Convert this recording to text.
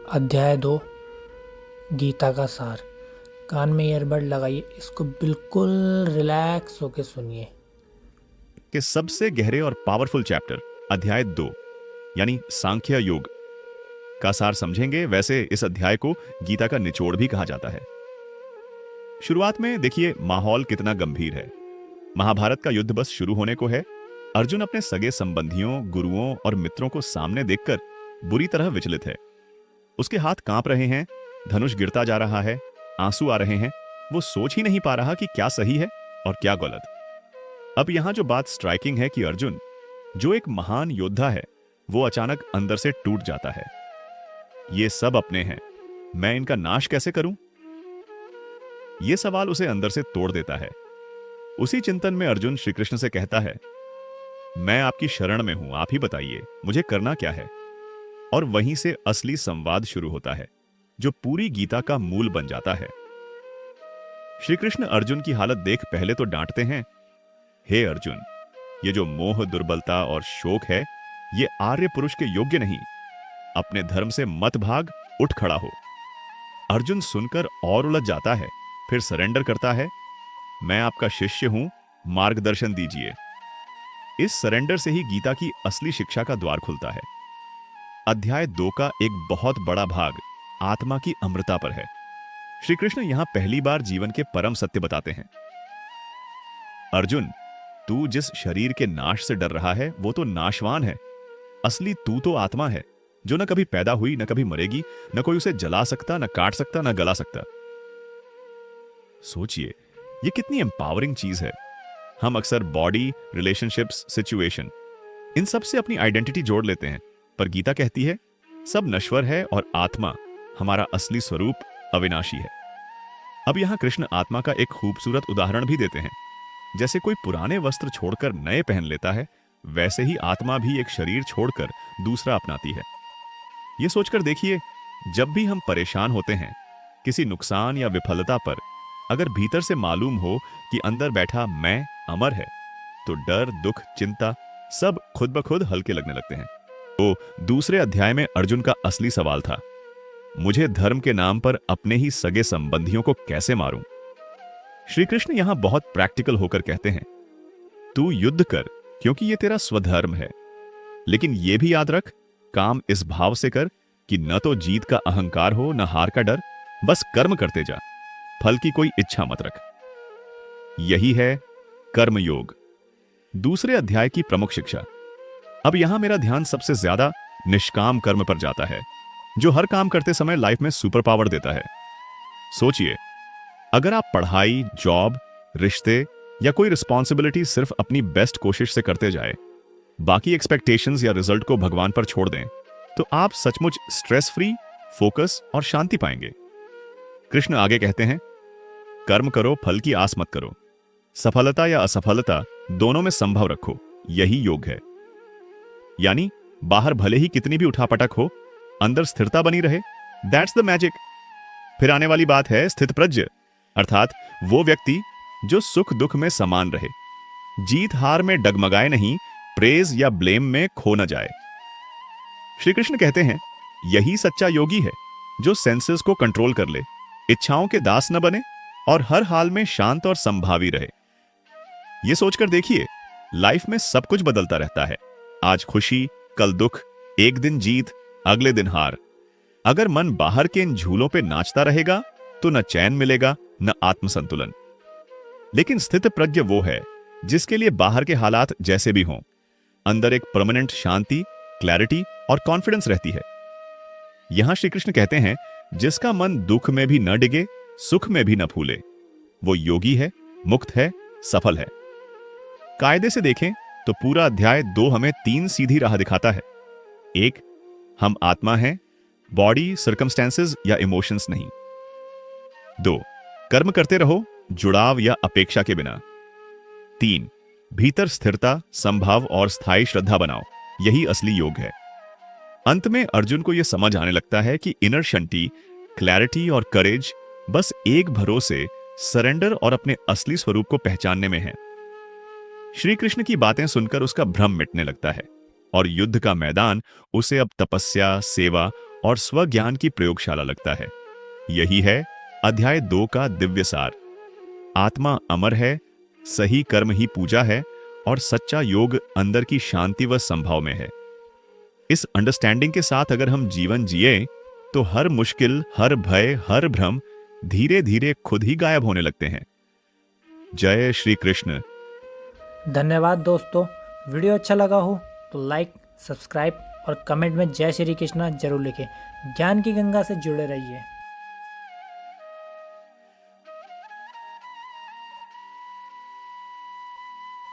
अध्याय 2। गीता का सार। कान में ईयरबड लगाइए, इसको बिल्कुल रिलैक्स होके सुनिए। के सबसे गहरे और पावरफुल चैप्टर अध्याय 2 यानी सांख्य योग का सार समझेंगे। वैसे इस अध्याय को गीता का निचोड़ भी कहा जाता है। शुरुआत में देखिए माहौल कितना गंभीर है। महाभारत का युद्ध बस शुरू होने को है। अर्जुन अपने सगे संबंधियों, गुरुओं और मित्रों को सामने देखकर बुरी तरह विचलित है। उसके हाथ कांप रहे हैं, धनुष गिरता जा रहा है, आंसू आ रहे हैं। वो सोच ही नहीं पा रहा कि क्या सही है और क्या गलत। अब यहां जो बात स्ट्राइकिंग है कि अर्जुन, जो एक महान योद्धा है, वो अचानक अंदर से टूट जाता है। ये सब अपने हैं, मैं इनका नाश कैसे करूं? यह सवाल उसे अंदर से तोड़ देता है। उसी चिंतन में अर्जुन श्री कृष्ण से कहता है, मैं आपकी शरण में हूं, आप ही बताइए मुझे करना क्या है। और वहीं से असली संवाद शुरू होता है, जो पूरी गीता का मूल बन जाता है। श्री कृष्ण अर्जुन की हालत देख पहले तो डांटते हैं, हे अर्जुन, ये जो मोह, दुर्बलता और शोक है, ये आर्य पुरुष के योग्य नहीं। अपने धर्म से मत भाग, उठ खड़ा हो। अर्जुन सुनकर और उलझ जाता है, फिर सरेंडर करता है, मैं आपका शिष्य हूं, मार्गदर्शन दीजिए। इस सरेंडर से ही गीता की असली शिक्षा का द्वार खुलता है। अध्याय 2 का एक बहुत बड़ा भाग आत्मा की अमृता पर है। श्री कृष्ण यहां पहली बार जीवन के परम सत्य बताते हैं। अर्जुन, तू जिस शरीर के नाश से डर रहा है, वो तो नाशवान है। असली तू तो आत्मा है, जो न कभी पैदा हुई, न कभी मरेगी, न कोई उसे जला सकता, न काट सकता, न गला सकता। सोचिए, ये कितनी एम्पावरिंग चीज है। हम अक्सर बॉडी, रिलेशनशिप्स, सिचुएशन, इन सब से अपनी आइडेंटिटी जोड़ लेते हैं, पर गीता कहती है सब नश्वर है और आत्मा, हमारा असली स्वरूप, अविनाशी है। अब यहां कृष्ण आत्मा का एक खूबसूरत उदाहरण भी देते हैं। जैसे कोई पुराने वस्त्र छोड़कर नए पहन लेता है, वैसे ही आत्मा भी एक शरीर छोड़कर दूसरा अपनाती है। यह सोचकर देखिए, जब भी हम परेशान होते हैं किसी नुकसान या विफलता पर, अगर भीतर से मालूम हो कि अंदर बैठा मैं अमर है, तो डर, दुख, चिंता सब खुद ब खुद हल्के लगने लगते हैं। तो दूसरे अध्याय में अर्जुन का असली सवाल था, मुझे धर्म के नाम पर अपने ही सगे संबंधियों को कैसे मारूं? श्री कृष्ण यहां बहुत प्रैक्टिकल होकर कहते हैं, तू युद्ध कर क्योंकि यह तेरा स्वधर्म है, लेकिन यह भी याद रख, काम इस भाव से कर कि न तो जीत का अहंकार हो, न हार का डर, बस कर्म करते जा, फल की कोई इच्छा मत रख। यही है कर्म योग, दूसरे अध्याय की प्रमुख शिक्षा। अब यहां मेरा ध्यान सबसे ज्यादा निष्काम कर्म पर जाता है, जो हर काम करते समय लाइफ में सुपर पावर देता है। सोचिए, अगर आप पढ़ाई, जॉब, रिश्ते या कोई रिस्पॉन्सिबिलिटी सिर्फ अपनी बेस्ट कोशिश से करते जाए, बाकी एक्सपेक्टेशंस या रिजल्ट को भगवान पर छोड़ दें, तो आप सचमुच स्ट्रेस फ्री, फोकस और शांति पाएंगे। कृष्ण आगे कहते हैं, कर्म करो, फल की आस मत करो। सफलता या असफलता दोनों में संभव रखो, यही योग है। यानी बाहर भले ही कितनी भी उठापटक हो, अंदर स्थिरता बनी रहे, दैट्स द मैजिक। फिर आने वाली बात है स्थितप्रज्ञ, अर्थात वो व्यक्ति जो सुख दुख में समान रहे, जीत हार में डगमगाए नहीं, प्रेज या ब्लेम में खो न जाए। श्री कृष्ण कहते हैं, यही सच्चा योगी है, जो सेंसेस को कंट्रोल कर ले, इच्छाओं के दास न बने और हर हाल में शांत और संभावी रहे। यह सोचकर देखिए, लाइफ में सब कुछ बदलता रहता है। आज खुशी, कल दुख, एक दिन जीत, अगले दिन हार। अगर मन बाहर के इन झूलों पे नाचता रहेगा, तो न चैन मिलेगा, न आत्मसंतुलन। लेकिन स्थित प्रज्ञ वो है जिसके लिए बाहर के हालात जैसे भी हों, अंदर एक परमानेंट शांति, क्लैरिटी और कॉन्फिडेंस रहती है। यहां श्री कृष्ण कहते हैं, जिसका मन दुख में भी न डिगे, सुख में भी न फूले, वो योगी है, मुक्त है, सफल है। कायदे से देखें तो पूरा अध्याय 2 हमें 3 सीधी राह दिखाता है। 1, हम आत्मा हैं, बॉडी, सर्कमस्टेंसेस या इमोशंस नहीं। 2, कर्म करते रहो, जुड़ाव या अपेक्षा के बिना। 3, भीतर स्थिरता, संभाव और स्थायी श्रद्धा बनाओ, यही असली योग है। अंत में अर्जुन को यह समझ आने लगता है कि इनर शांति, क्लैरिटी और करेज बस एक भरोसे, सरेंडर और अपने असली स्वरूप को पहचानने में है। श्री कृष्ण की बातें सुनकर उसका भ्रम मिटने लगता है और युद्ध का मैदान उसे अब तपस्या, सेवा और स्वज्ञान की प्रयोगशाला लगता है। यही है अध्याय 2 का दिव्य सार। आत्मा अमर है, सही कर्म ही पूजा है और सच्चा योग अंदर की शांति व संभाव में है। इस अंडरस्टैंडिंग के साथ अगर हम जीवन जिए तो हर मुश्किल, हर भय, हर भ्रम धीरे धीरे खुद ही गायब होने लगते हैं। जय श्री कृष्ण। धन्यवाद दोस्तों। वीडियो अच्छा लगा हो तो लाइक, सब्सक्राइब और कमेंट में जय श्री कृष्णा जरूर लिखें। ज्ञान की गंगा से जुड़े रहिए।